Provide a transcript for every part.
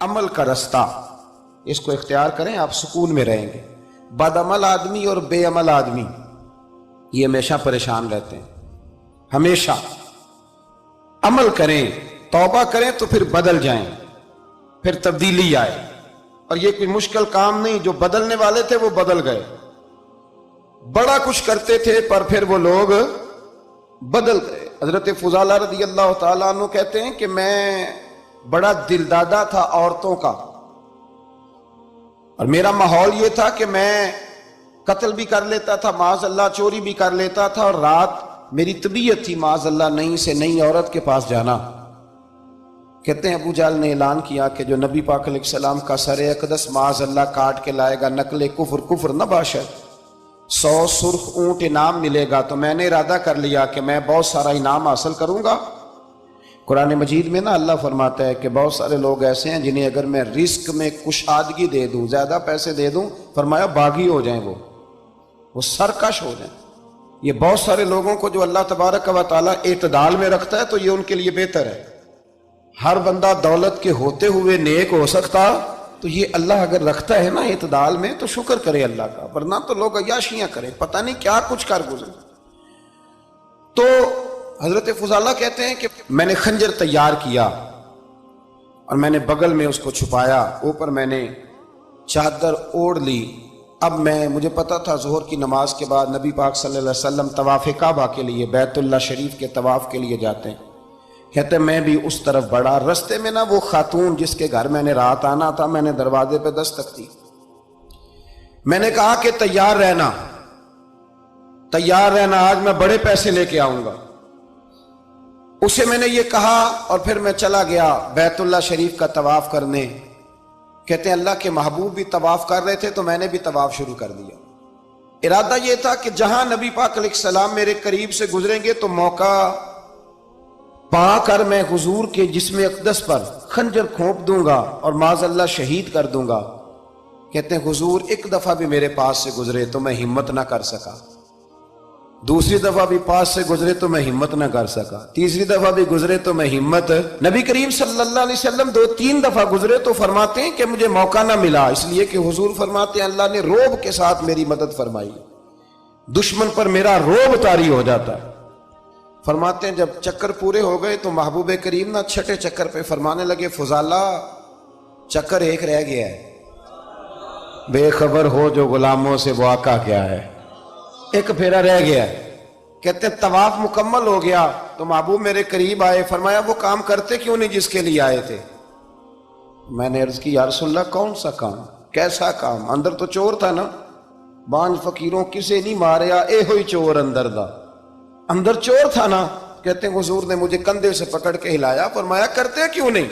عمل کا رستہ اس کو اختیار کریں، آپ سکون میں رہیں گے۔ بد عمل آدمی اور بے عمل آدمی یہ ہمیشہ پریشان رہتے ہیں۔ ہمیشہ عمل کریں، توبہ کریں تو پھر بدل جائیں، پھر تبدیلی آئے۔ اور یہ کوئی مشکل کام نہیں، جو بدلنے والے تھے وہ بدل گئے، بڑا کچھ کرتے تھے پر پھر وہ لوگ بدل گئے۔ حضرت فضالہ رضی اللہ تعالیٰ عنہ کہتے ہیں کہ میں بڑا دلدادہ تھا عورتوں کا، اور میرا ماحول یہ تھا کہ میں قتل بھی کر لیتا تھا، معاذ اللہ چوری بھی کر لیتا تھا، اور رات میری طبیعت تھی معاذ اللہ نئی سے نئی عورت کے پاس جانا۔ کہتے ہیں ابو جہل نے اعلان کیا کہ جو نبی پاک علیہ السلام کا سر اقدس معاذ اللہ کاٹ کے لائے گا، نقل کفر کفر نہ باشد، 100 سرخ اونٹ انعام ملے گا۔ تو میں نے ارادہ کر لیا کہ میں بہت سارا انعام حاصل کروں گا۔ قرآن مجید میں نا اللہ فرماتا ہے کہ بہت سارے لوگ ایسے ہیں جنہیں اگر میں رزق میں کشادگی دے دوں، زیادہ پیسے دے دوں، فرمایا باغی ہو جائیں، وہ سرکش ہو جائیں۔ یہ بہت سارے لوگوں کو جو اللہ تبارک و تعالیٰ اعتدال میں رکھتا ہے تو یہ ان کے لیے بہتر ہے۔ ہر بندہ دولت کے ہوتے ہوئے نیک ہو سکتا، تو یہ اللہ اگر رکھتا ہے نا اعتدال میں تو شکر کرے اللہ کا، ورنہ تو لوگ عیاشیاں کریں، پتہ نہیں کیا کچھ کر گزرے۔ تو حضرت فضالہ کہتے ہیں کہ میں نے خنجر تیار کیا اور میں نے بغل میں اس کو چھپایا، اوپر میں نے چادر اوڑھ لی۔ اب مجھے پتا تھا ظہر کی نماز کے بعد نبی پاک صلی اللہ علیہ وسلم طواف کعبہ کے لیے، بیت اللہ شریف کے طواف کے لیے جاتے ہیں۔ کہتے ہیں میں بھی اس طرف بڑھا، رستے میں نا وہ خاتون جس کے گھر میں نے رات آنا تھا، میں نے دروازے پہ دستک دی، میں نے کہا کہ تیار رہنا، تیار رہنا، آج میں بڑے پیسے لے کے آؤں گا۔ اسے میں نے یہ کہا اور پھر میں چلا گیا بیت اللہ شریف کا طواف کرنے۔ کہتے ہیں اللہ کے محبوب بھی طواف کر رہے تھے تو میں نے بھی طواف شروع کر دیا۔ ارادہ یہ تھا کہ جہاں نبی پاک علیہ السلام میرے قریب سے گزریں گے تو موقع پا کر میں حضور کے جسم اقدس پر خنجر کھونپ دوں گا اور معاذ اللہ شہید کر دوں گا۔ کہتے ہیں حضور ایک دفعہ بھی میرے پاس سے گزرے تو میں ہمت نہ کر سکا، دوسری دفعہ بھی پاس سے گزرے تو میں ہمت نہ کر سکا، تیسری دفعہ بھی گزرے تو میں ہمت، نبی کریم صلی اللہ علیہ وسلم 2-3 دفعہ گزرے تو فرماتے ہیں کہ مجھے موقع نہ ملا، اس لیے کہ حضور فرماتے ہیں اللہ نے روب کے ساتھ میری مدد فرمائی، دشمن پر میرا روب طاری ہو جاتا ہے۔ فرماتے ہیں جب چکر پورے ہو گئے تو محبوب کریم نہ چھٹے چکر پہ فرمانے لگے فضالہ چکر ایک رہ گیا ہے، بے خبر ہو جو غلاموں سے وہ آقا کیا ہے، ایک پھیرا رہ گیا ہے۔ کہتے ہیں طواف مکمل ہو گیا تو محبوب میرے قریب آئے، فرمایا وہ کام کرتے کیوں نہیں جس کے لیے آئے تھے؟ میں نے عرض کی یا رسول اللہ کون سا کام، کیسا کام؟ اندر تو چور تھا نا، بانج فقیروں کسے نہیں ماریا اے ہوئی چور اندر دا، اندر چور تھا نا۔ کہتے ہیں حضور نے مجھے کندھے سے پکڑ کے ہلایا، فرمایا کرتے کیوں نہیں؟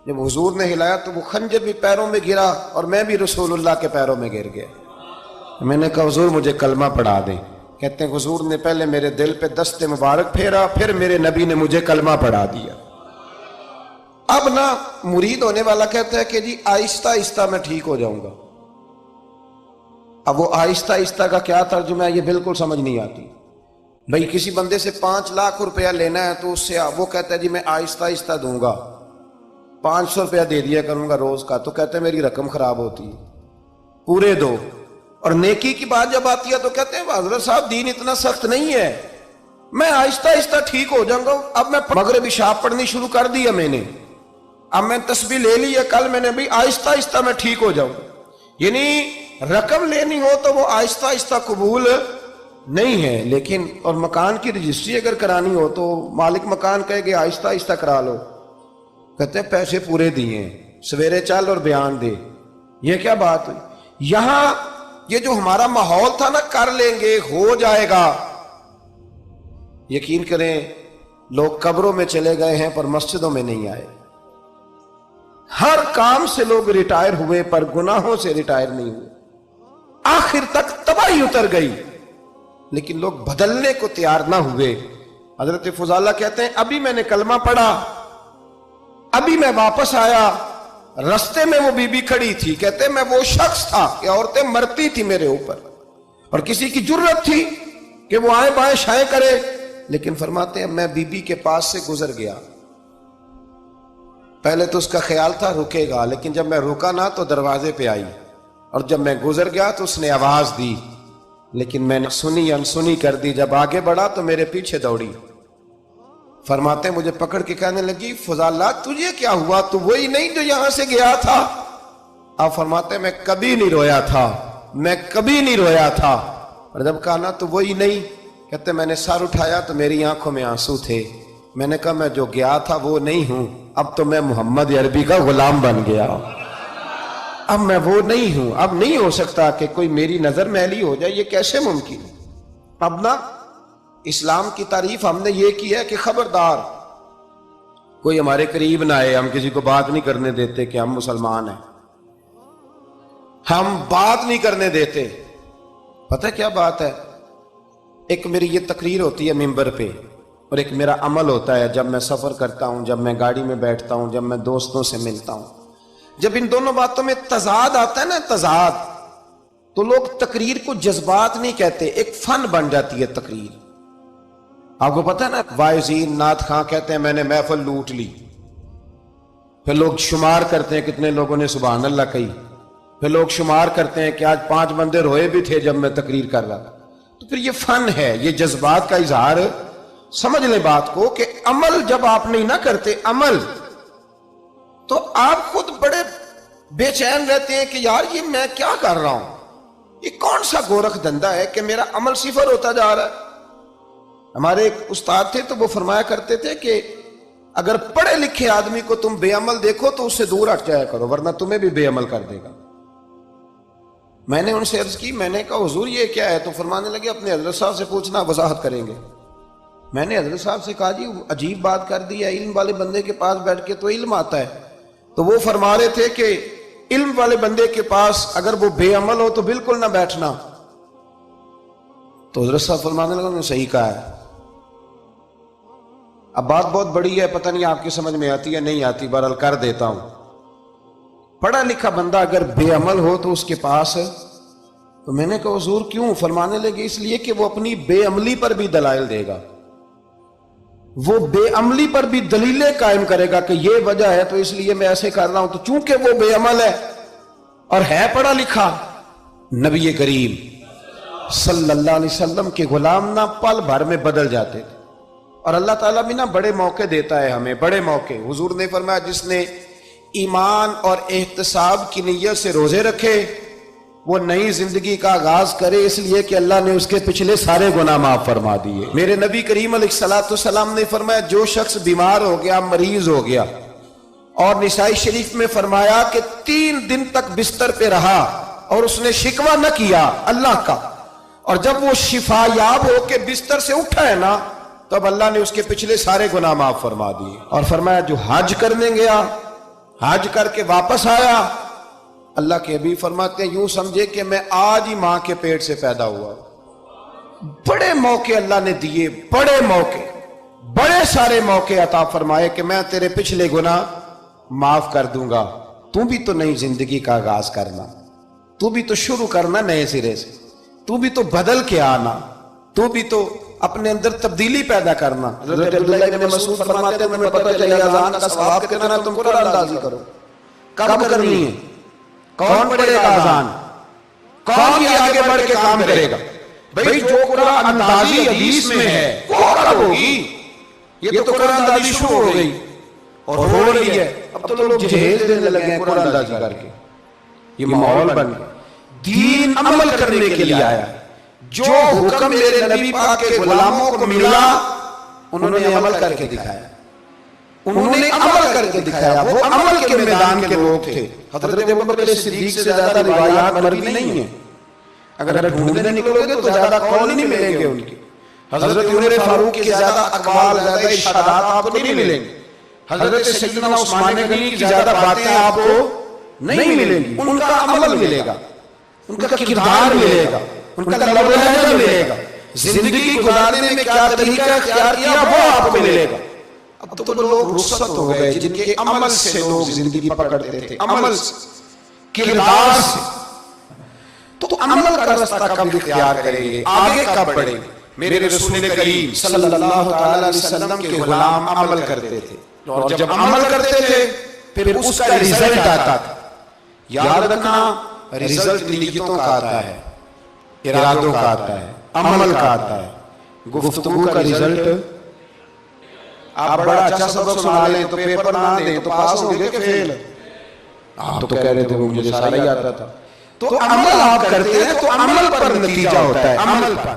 جب حضور نے ہلایا تو وہ خنجر بھی پیروں میں گرا اور میں بھی رسول اللہ کے پیروں میں گر گیا۔ میں نے کہا حضور مجھے کلمہ پڑھا دیں۔ کہتے ہیں حضور نے پہلے میرے دل پہ دست مبارک پھیرا، پھر میرے نبی نے مجھے کلمہ پڑھا دیا۔ اب نا مرید ہونے والا کہتا ہے کہ جی آہستہ آہستہ میں ٹھیک ہو جاؤں گا۔ اب وہ آہستہ آہستہ کا کیا ترجمہ ہے یہ بالکل سمجھ نہیں آتی۔ بھئی کسی بندے سے 5 لاکھ روپیہ لینا ہے تو اس سے وہ کہتا ہے جی میں آہستہ آہستہ دوں گا، 500 روپیہ دے دیا کروں گا روز کا، تو کہتے ہیں میری رقم خراب ہوتی ہے، پورے دو۔ اور نیکی کی بات جب آتی ہے تو کہتے ہیں حضرت صاحب دین اتنا سخت نہیں ہے، میں آہستہ آہستہ ٹھیک ہو جاؤں گا۔ اب میں مغرب عشاء پڑھنی شروع کر دیا میں نے، اب میں تسبیح لے لی ہے، کل میں نے بھی آہستہ آہستہ میں ٹھیک ہو جاؤں۔ یعنی رقم لینی ہو تو وہ آہستہ آہستہ قبول نہیں ہے، لیکن اور مکان کی رجسٹری اگر کرانی ہو تو مالک مکان کہے گے آہستہ آہستہ کرا لو، کہتے ہیں پیسے پورے دیے، سویرے چل اور بیان دے۔ یہ کیا بات ہوئی؟ یہاں یہ جو ہمارا ماحول تھا نا کر لیں گے ہو جائے گا، یقین کریں لوگ قبروں میں چلے گئے ہیں پر مسجدوں میں نہیں آئے، ہر کام سے لوگ ریٹائر ہوئے پر گناہوں سے ریٹائر نہیں ہوئے، آخر تک تباہی اتر گئی لیکن لوگ بدلنے کو تیار نہ ہوئے۔ حضرت فضالہ کہتے ہیں ابھی میں نے کلمہ پڑھا، ابھی میں واپس آیا، رستے میں وہ بی بی کھڑی تھی، کہتے ہیں میں وہ شخص تھا کہ عورتیں مرتی تھی میرے اوپر اور کسی کی جرت تھی کہ وہ آئیں بائیں شائیں کرے، لیکن فرماتے ہیں میں بی بی کے پاس سے گزر گیا، پہلے تو اس کا خیال تھا رکے گا، لیکن جب میں رکا نہ تو دروازے پہ آئی، اور جب میں گزر گیا تو اس نے آواز دی، لیکن میں نے سنی انسنی کر دی۔ جب آگے بڑھا تو میرے پیچھے دوڑی۔ فرماتے مجھے پکڑ کے کہنے لگی فضالہ تجھے کیا ہوا، تو وہی نہیں جو یہاں سے گیا تھا؟ آپ فرماتے میں کبھی نہیں رویا تھا، میں کبھی نہیں رویا تھا۔ اور جب کہا نا تو وہی نہیں، کہتے میں نے سر اٹھایا تو میری آنکھوں میں آنسو تھے۔ میں نے کہا میں جو گیا تھا وہ نہیں ہوں، اب تو میں محمد عربی کا غلام بن گیا، اب میں وہ نہیں ہوں۔ اب نہیں ہو سکتا کہ کوئی میری نظر میلی ہو جائے، یہ کیسے ممکن؟ اب نا اسلام کی تعریف ہم نے یہ کی ہے کہ خبردار کوئی ہمارے قریب نہ آئے، ہم کسی کو بات نہیں کرنے دیتے کہ ہم مسلمان ہیں، ہم بات نہیں کرنے دیتے۔ پتہ کیا بات ہے، ایک میری یہ تقریر ہوتی ہے ممبر پہ، اور ایک میرا عمل ہوتا ہے جب میں سفر کرتا ہوں، جب میں گاڑی میں بیٹھتا ہوں، جب میں دوستوں سے ملتا ہوں۔ جب ان دونوں باتوں میں تضاد آتا ہے نا، تضاد، تو لوگ تقریر کو جذبات نہیں کہتے، ایک فن بن جاتی ہے تقریر۔ آپ کو پتہ ہے نا واعظین نعت خواں کہتے ہیں میں نے محفل لوٹ لی، پھر لوگ شمار کرتے ہیں کتنے لوگوں نے سبحان اللہ کہی، پھر لوگ شمار کرتے ہیں کہ آج 5 بندے روئے بھی تھے جب میں تقریر کر رہا تھا۔ تو پھر یہ فن ہے، یہ جذبات کا اظہار۔ سمجھ لیں بات کو کہ عمل جب آپ نہیں نہ کرتے عمل، تو آپ خود بڑے بے چین رہتے ہیں کہ یار یہ میں کیا کر رہا ہوں، یہ کون سا گورکھ دھندا ہے کہ میرا عمل صفر ہوتا جا رہا ہے۔ ہمارے ایک استاد تھے تو وہ فرمایا کرتے تھے کہ اگر پڑھے لکھے آدمی کو تم بے عمل دیکھو تو اس سے دور ہٹ جایا کرو، ورنہ تمہیں بھی بے عمل کر دے گا۔ میں نے ان سے عرض کی، میں نے کہا حضور یہ کیا ہے؟ تو فرمانے لگے اپنے حضرت صاحب سے پوچھنا، وضاحت کریں گے۔ میں نے حضرت صاحب سے کہا جی عجیب بات کر دی ہے، علم والے بندے کے پاس بیٹھ کے تو علم آتا ہے۔ تو وہ فرما رہے تھے کہ علم والے بندے کے پاس اگر وہ بے عمل ہو تو بالکل نہ بیٹھنا۔ تو حضرت صاحب فرمانے لگے انہوں نے صحیح کہا ہے۔ اب بات بہت بڑی ہے، پتہ نہیں آپ کی سمجھ میں آتی ہے نہیں آتی، بہرحال کر دیتا ہوں۔ پڑھا لکھا بندہ اگر بے عمل ہو تو اس کے پاس، تو میں نے کہا حضور کیوں؟ فرمانے لگے اس لیے کہ وہ اپنی بے عملی پر بھی دلائل دے گا، وہ بے عملی پر بھی دلیلیں قائم کرے گا کہ یہ وجہ ہے تو اس لیے میں ایسے کر رہا ہوں۔ تو چونکہ وہ بے عمل ہے اور ہے پڑھا لکھا، نبی کریم صلی اللہ علیہ وسلم کے غلام نہ پل بھر میں بدل جاتے تھے۔ اور اللہ تعالیٰ بھی نا بڑے موقع دیتا ہے ہمیں، بڑے موقع۔ حضور نے فرمایا جس نے ایمان اور احتساب کی نیت سے روزے رکھے وہ نئی زندگی کا آغاز کرے، اس لیے کہ اللہ نے اس کے پچھلے سارے گناہ معاف فرما دیے۔ میرے نبی کریم علیہ السلام نے فرمایا جو شخص بیمار ہو گیا، مریض ہو گیا، اور نسائی شریف میں فرمایا کہ 3 دن تک بستر پہ رہا اور اس نے شکوہ نہ کیا اللہ کا، اور جب وہ شفا یاب ہو کے بستر سے اٹھا ہے نا، تب اللہ نے اس کے پچھلے سارے گناہ معاف فرما دیے۔ اور فرمایا جو حج کرنے گیا، حج کر کے واپس آیا، اللہ کے حبیب فرماتے ہیں یوں سمجھے کہ میں آج ہی ماں کے پیٹ سے پیدا ہوا۔ بڑے موقع اللہ نے دیے، بڑے موقع، بڑے سارے موقع عطا فرمائے کہ میں تیرے پچھلے گناہ معاف کر دوں گا، تو بھی تو نئی زندگی کا آغاز کرنا، تو بھی تو شروع کرنا نئے سرے سے، تو بھی تو بدل کے آنا، تو بھی تو اپنے اندر تبدیلی پیدا کرنا۔ حضرت عبداللہ ابن مسعود فرماتے ہیں تمہیں پتہ چلے اذان کا ثواب کتنا، تم قرآن اندازی کرو، کب کرنی ہے، کون پڑھے گا اذان، کون یہ آگے بڑھ کے کام کرے گا؟ بھئی جو قرآن اندازی حدیث میں ہے وہ کب ہوگی؟ یہ تو قرآن اندازی شروع ہو گئی اور ہو رہی ہے، اب تو لوگ جہیز دینے لگے ہیں قرآن اندازی کر کے، یہ ماحول بن گیا۔ دین عمل کرنے کے لیے آیا، جو حکم میرے نبی پاک کے غلاموں کو ملا انہوں نے عمل کر کے دکھایا، انہوں نے عمل کر کے دکھایا، وہ عمل کے میدان کے لوگ تھے۔ حضرت ابوبکر صدیق سے زیادہ روایات مروی نہیں ہیں، اگر ڈھونڈنے نکلو گے تو زیادہ قول نہیں ملیں گے ان کے۔ حضرت عمر فاروق کے زیادہ اقوال، زیادہ ارشادات آپ کو نہیں ملیں گے۔ حضرت سیدنا عثمان غنی کی زیادہ باتیں آپ کو نہیں ملیں گی، ان کا عمل ملے گا، ان کا کردار ملے گا، ان کا لہجہ ملے گا، زندگی گزارنے میں کیا طریقہ اختیار کیا وہ آپ کو ملے گا۔ اب تو لوگ رخصت ہو گئے جن کے عمل سے لوگ زندگی پکڑتے تھے، عمل سے، کردار سے۔ تو عمل کا راستہ کب اختیار کریں گے، آگے کب بڑھیں گے؟ میرے رسول کریم صلی اللہ علیہ وسلم کے غلام عمل کرتے تھے، اور جب عمل کرتے تھے پھر اس کا ریزلٹ آتا تھا. یاد رکھنا ریزلٹ نیتوں کا آتا ہے, ارادوں کا آتا ہے, عمل کا آتا ہے. گفتگو کا ریزلٹ آپ بڑا اچھا سبق سنا لیں تو پیپر نہ دیں تو پاس ہوں گے کہ فیل؟ آپ تو کہہ رہے تھے وہ مجھے سارا ہی آتا تھا. تو عمل آپ کرتے ہیں تو عمل پر نتیجہ ہوتا ہے, عمل پر.